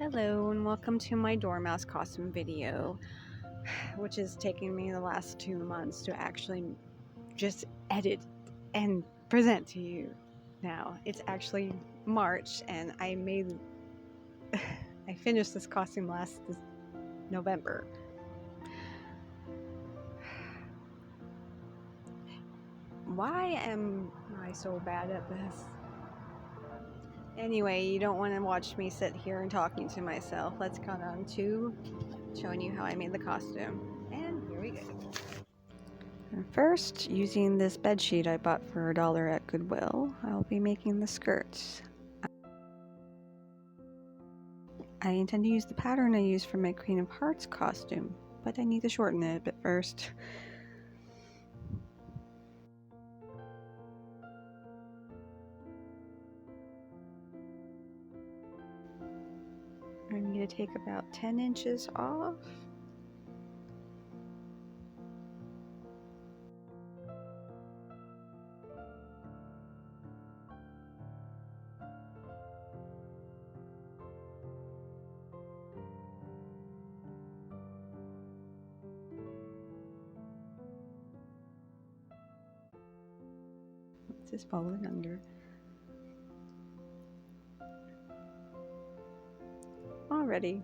Hello and welcome to my Dormouse costume video, which is taking me the last 2 months to actually just edit and present to you. Now, it's actually March and I finished this costume this November. Why am I so bad at this? Anyway, you don't want to watch me sit here and talking to myself. Let's get on to showing you how I made the costume. And here we go. First, using this bedsheet I bought for $1 at Goodwill, I'll be making the skirts. I intend to use the pattern I used for my Queen of Hearts costume, but I need to shorten it a bit first. I need to take about 10 inches off. Just follow it under. Already.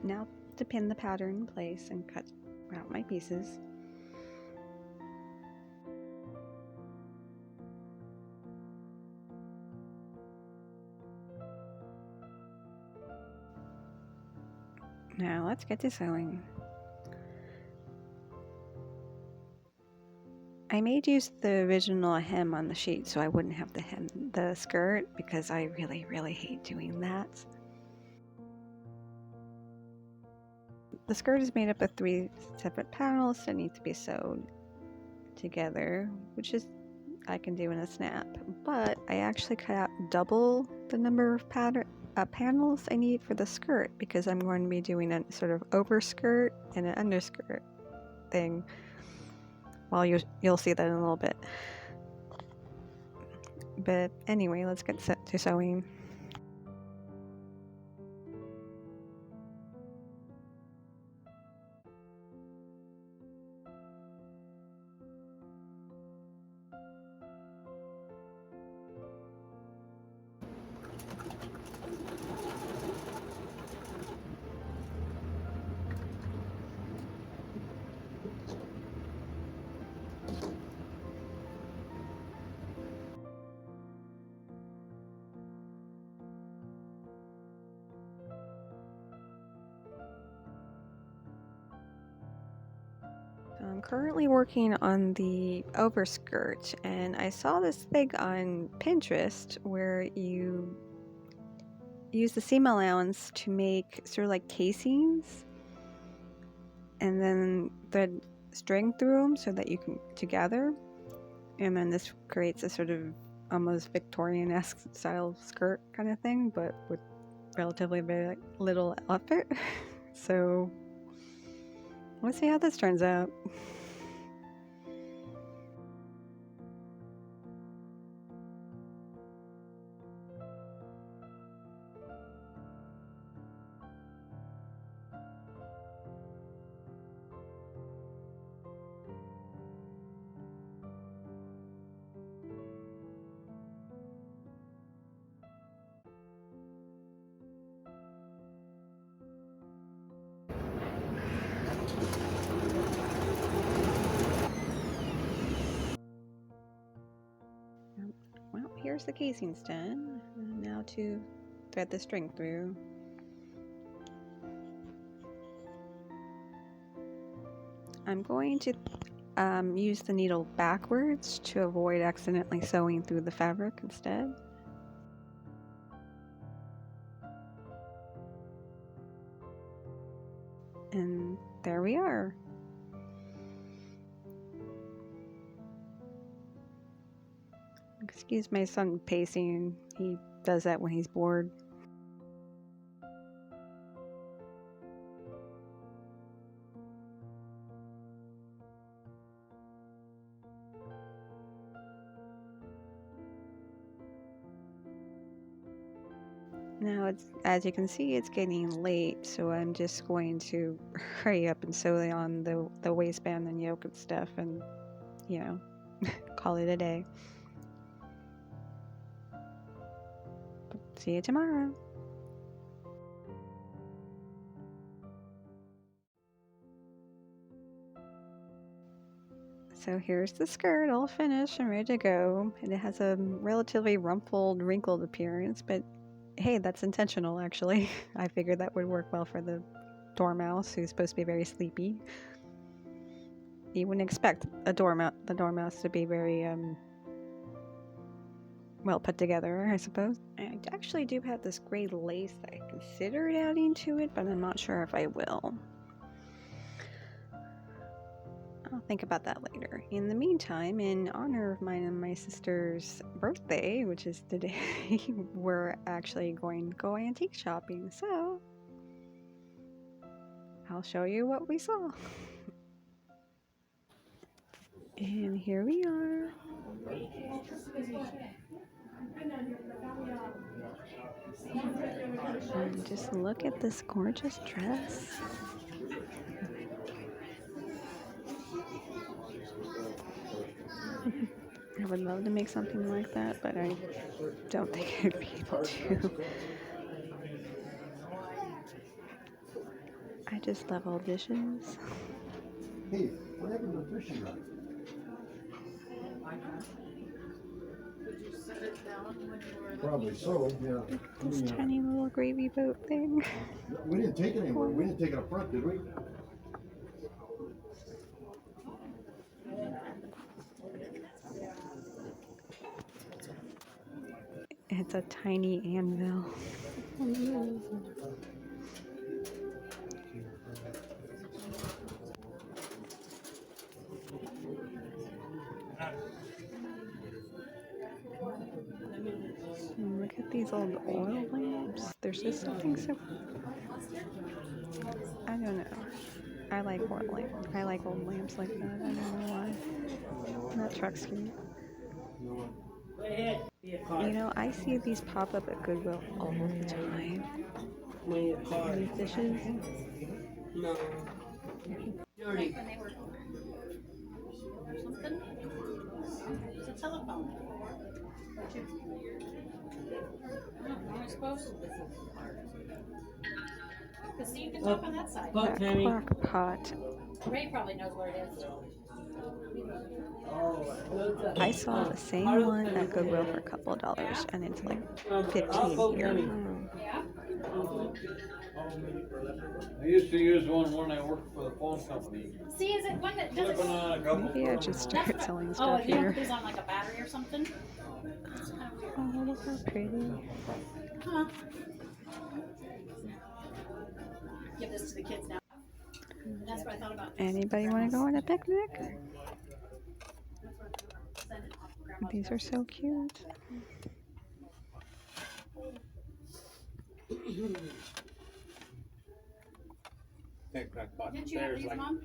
Now to pin the pattern in place and cut out my pieces. Now let's get to sewing. I made use of the original hem on the sheet so I wouldn't have to hem the skirt because I really hate doing that. The skirt is made up of 3 separate panels that need to be sewed together, which is I can do in a snap, but I actually cut out double the number of panels I need for the skirt because I'm going to be doing a sort of overskirt and an underskirt thing. Well, you'll see that in a little bit. But anyway, let's get set to sewing. I'm currently working on the overskirt, and I saw this thing on Pinterest where you use the seam allowance to make sort of like casings and then thread string through them so that you can together, and then this creates a sort of almost Victorian-esque style skirt kind of thing, but with relatively very little effort. So let's see how this turns out. Well, here's the casings done. Now to thread the string through. I'm going to use the needle backwards to avoid accidentally sewing through the fabric instead. And there we are. Excuse my son pacing, he does that when he's bored. Now, as you can see, it's getting late, so I'm just going to hurry up and sew on the waistband and yoke and stuff, and you know, call it a day. See you tomorrow. So here's the skirt all finished and ready to go. And it has a relatively rumpled, wrinkled appearance, but hey, that's intentional actually. I figured that would work well for the Dormouse, who's supposed to be very sleepy. You wouldn't expect the Dormouse to be very well put together, I suppose. I actually do have this gray lace that I considered adding to it, but I'm not sure if I will. I'll think about that later. In the meantime, in honor of mine and my sister's birthday, which is today, we're actually going to go antique shopping. So I'll show you what we saw. And here we are. And just look at this gorgeous dress. I would love to make something like that, but I don't think I'd be able to. I just love old dishes. Hey, what happened to the fishing rod? Probably so, yeah. This tiny little gravy boat thing. We didn't take it anywhere. We didn't take it up front, did we? It's a tiny anvil. And look at these old oil lamps. There's just something so... I don't know. I like oil lamps. I like old lamps like that. I don't know why. That truck's cute. You know, I see these pop up at Goodwill all the time. These dishes. No. Dirty. Something? It's a telephone. I suppose. Because you can talk on that side. That crock pot. Ray probably knows where it is. I saw the same one at Goodwill for a couple of dollars, and it's like 15 here. Yeah? I used to use one when I worked for the phone company. See, is it one that doesn't... Flipping on a couple Maybe I should start That's selling oh, stuff if you don't here. put this on like a battery or something? Oh, look how pretty. Huh. Give this to the kids now. That's what I thought about. Anybody want to go on a picnic? These are so cute. Didn't you have these, Mom?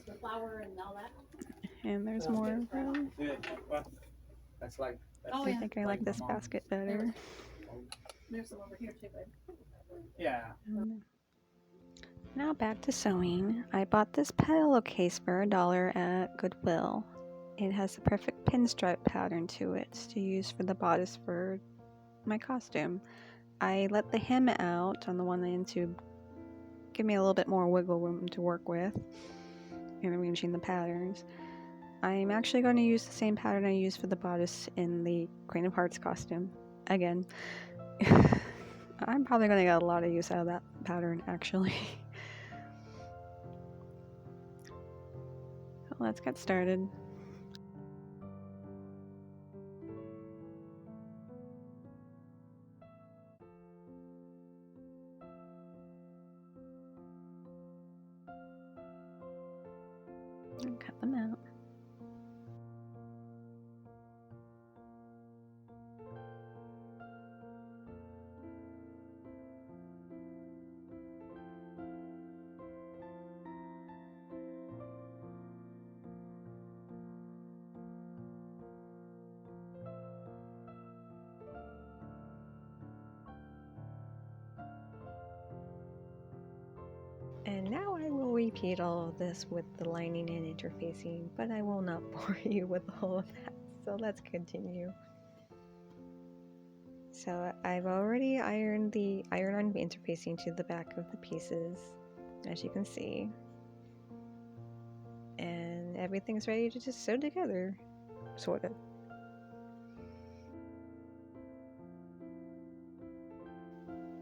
The flour and all that? And there's more of them. That's like. Oh, I yeah. think I like this basket better. There's some over here too, babe. Yeah. Now back to sewing. I bought this pillowcase for $1 at Goodwill. It has the perfect pinstripe pattern to it to use for the bodice for my costume. I let the hem out on the one end to give me a little bit more wiggle room to work with in arranging the patterns. I'm actually going to use the same pattern I used for the bodice in the Queen of Hearts costume. Again, I'm probably going to get a lot of use out of that pattern actually. So let's get started. And cut them out. repeat all of this with the lining and interfacing, but I will not bore you with all of that. So let's continue. So I've already ironed the iron-on interfacing to the back of the pieces, as you can see. And everything's ready to just sew together, sort of.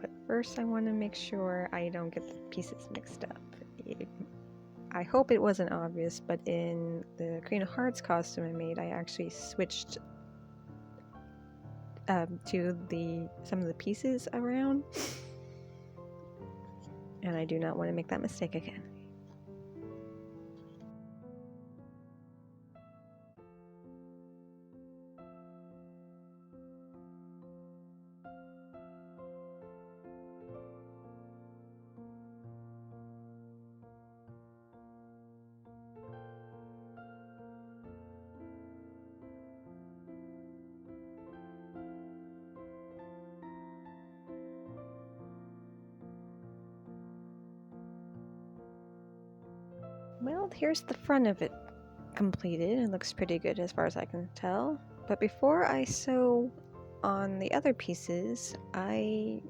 But first I want to make sure I don't get the pieces mixed up. I hope it wasn't obvious, but in the Queen of Hearts costume I made, I actually switched to some of the pieces around, and I do not want to make that mistake again. Well, here's the front of it completed. It looks pretty good as far as I can tell. But before I sew on the other pieces, I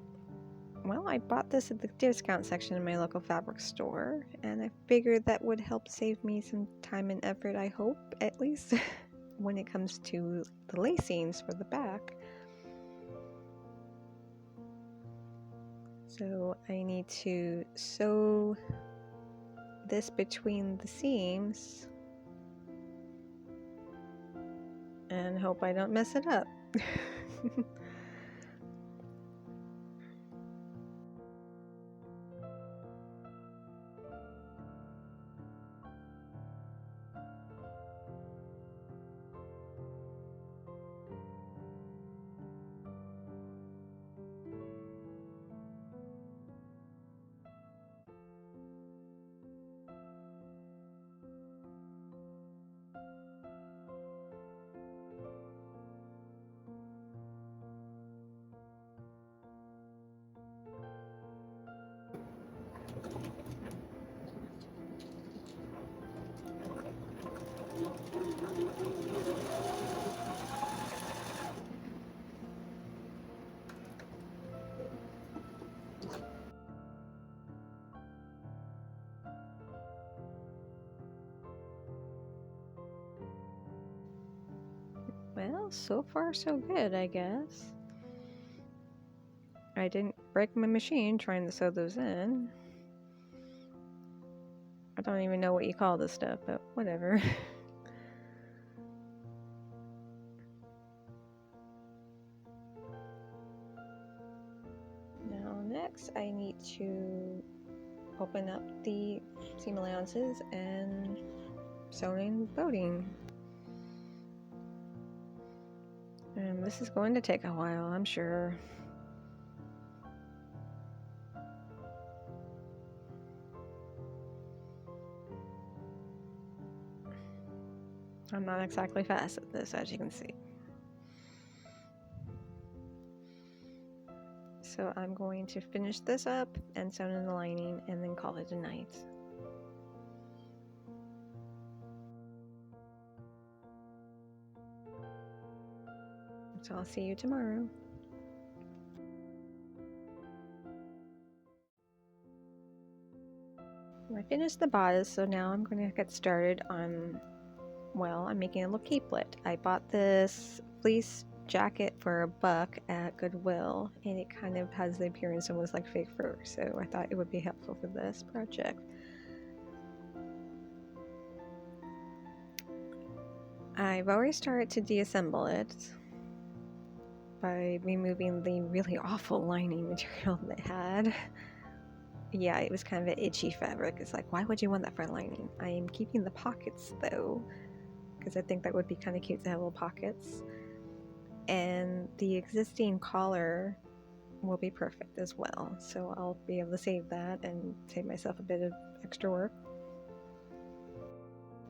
bought this at the discount section in my local fabric store, and I figured that would help save me some time and effort, I hope, at least, when it comes to the lacings for the back. So I need to sew this between the seams and hope I don't mess it up. Well, so far so good, I guess. I didn't break my machine trying to sew those in. I don't even know what you call this stuff, but whatever. Now next I need to open up the seam allowances and sew in boating. And this is going to take a while, I'm sure. I'm not exactly fast at this, as you can see. So I'm going to finish this up and sew in the lining and then call it a night. So I'll see you tomorrow. I finished the bodice, so now I'm going to get started on, well, I'm making a little capelet. I bought this fleece jacket for $1 at Goodwill, and it kind of has the appearance almost like fake fur, so I thought it would be helpful for this project. I've already started to deassemble it by removing the really awful lining material that it had. Yeah, it was kind of an itchy fabric. It's like, why would you want that for lining? I am keeping the pockets though, because I think that would be kind of cute to have little pockets. And the existing collar will be perfect as well, so I'll be able to save that and save myself a bit of extra work.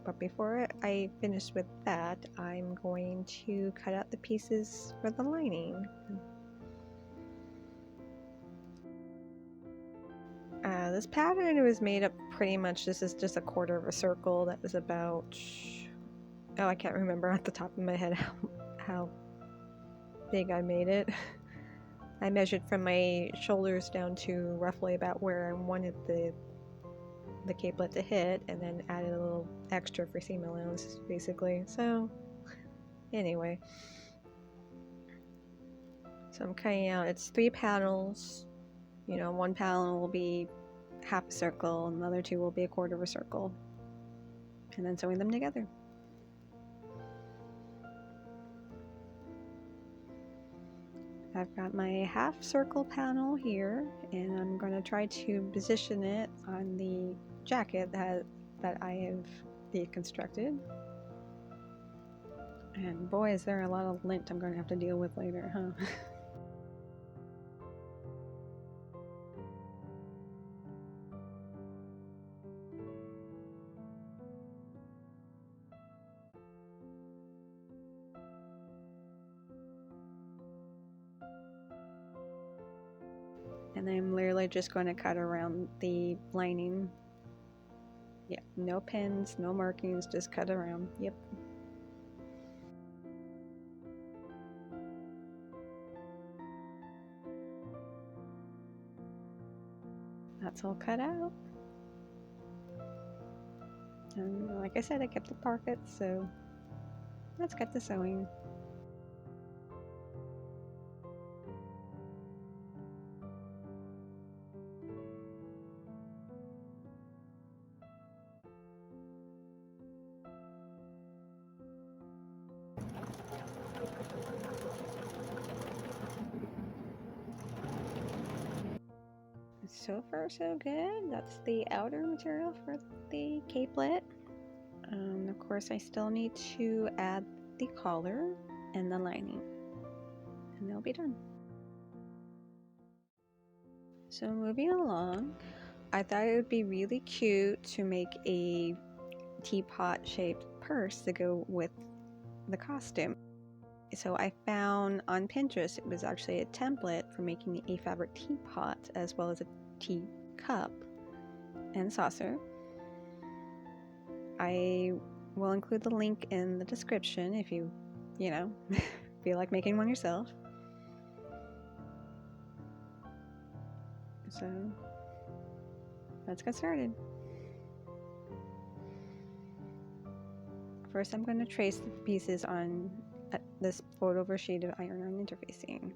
But before I finish with that, I'm going to cut out the pieces for the lining. As this pattern was made up pretty much, this is just a quarter of a circle that was about, oh, I can't remember at the top of my head how big I made it. I measured from my shoulders down to roughly about where I wanted the capelet to hit, and then added a little extra for seam allowance, basically. So anyway, so I'm cutting out, it's 3 panels. You know, one panel will be half a circle, and the other 2 will be a quarter of a circle, and then sewing them together. I've got my half circle panel here, and I'm going to try to position it on the jacket that I have deconstructed. And boy, is there a lot of lint I'm going to have to deal with later, huh? And I'm literally just going to cut around the lining. Yeah, no pins, no markings, just cut around. Yep. That's all cut out. And like I said, I kept the pockets, so let's get to sewing. So far so good. That's the outer material for the capelet. Of course, I still need to add the collar and the lining, and they'll be done. So moving along, I thought it would be really cute to make a teapot shaped purse to go with the costume. So I found on Pinterest, it was actually a template for making a fabric teapot as well as a teacup and saucer. I will include the link in the description if you know, feel like making one yourself. So let's get started. First, I'm going to trace the pieces on this fold over sheet of iron-on interfacing.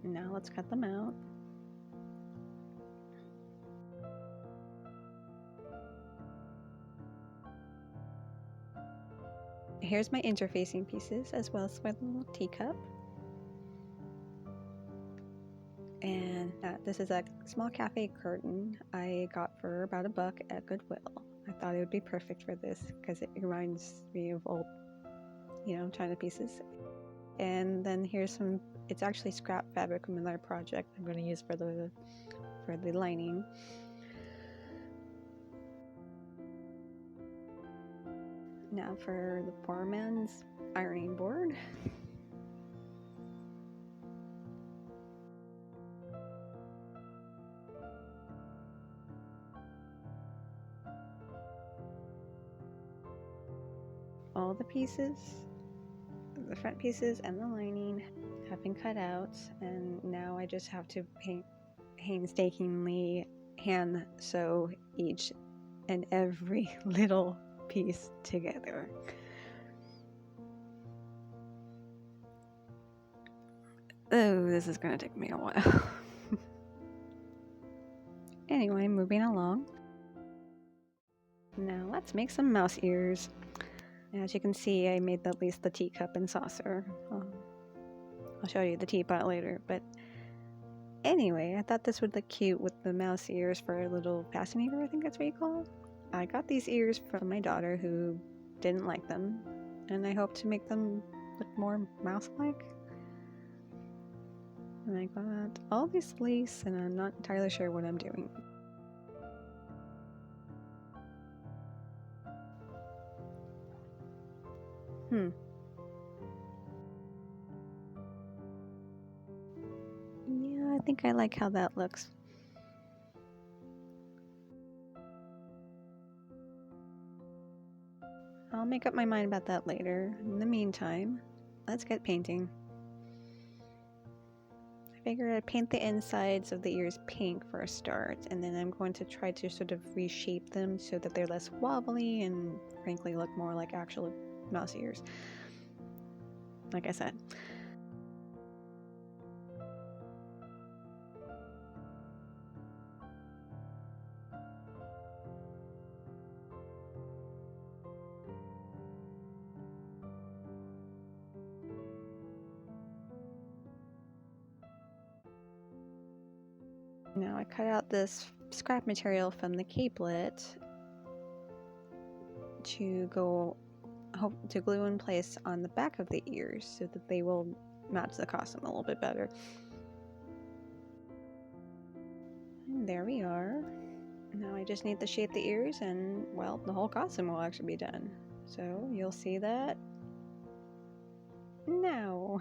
Now let's cut them out. Here's my interfacing pieces as well as my little teacup. And this is a small cafe curtain I got for about $1 at Goodwill. I thought it would be perfect for this because it reminds me of old, China pieces. And then here's some, it's actually scrap fabric from another project I'm going to use for the lining. Now for the poor man's ironing board. All the pieces, the front pieces and the lining have been cut out, and now I just have to painstakingly hand sew each and every little piece together. Oh, this is going to take me a while. Anyway, moving along. Now let's make some mouse ears. As you can see, I made at least the teacup and saucer. I'll show you the teapot later, but anyway, I thought this would look cute with the mouse ears for a little fascinator, I think that's what you call it. I got these ears from my daughter who didn't like them, and I hope to make them look more mouse-like. And I got all these lace, and I'm not entirely sure what I'm doing. Yeah, I think I like how that looks. I'll make up my mind about that later. In the meantime, let's get painting. I figured I'd paint the insides of the ears pink for a start, and then I'm going to try to sort of reshape them so that they're less wobbly and frankly look more like actual mouse ears. Like I said. Now I cut out this scrap material from the capelet to glue in place on the back of the ears so that they will match the costume a little bit better. And there we are. Now I just need to shape the ears and, well, the whole costume will actually be done. So you'll see that now.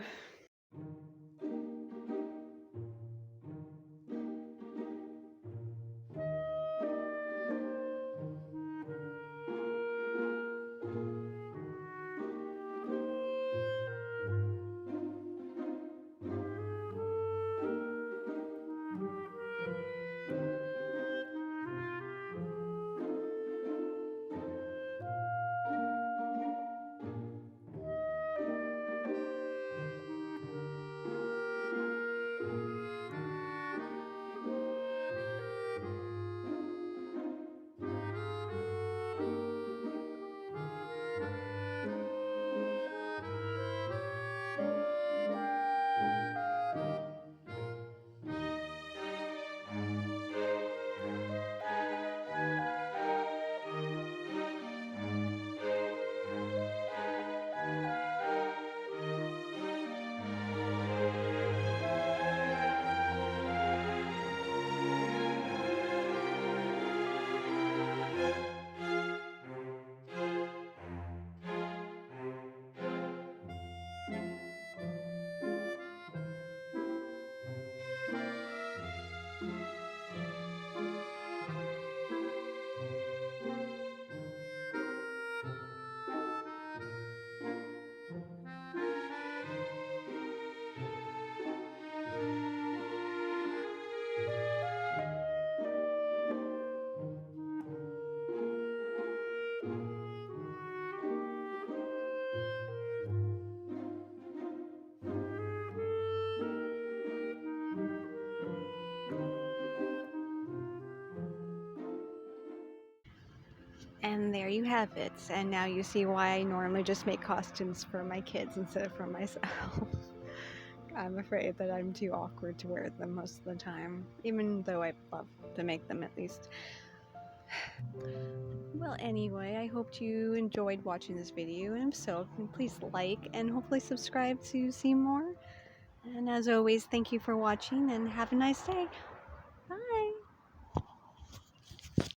And there you have it. And now you see why I normally just make costumes for my kids instead of for myself. I'm afraid that I'm too awkward to wear them most of the time, even though I love to make them at least. Well, anyway, I hope you enjoyed watching this video, and if so, please like and hopefully subscribe to see more. And as always, thank you for watching and have a nice day.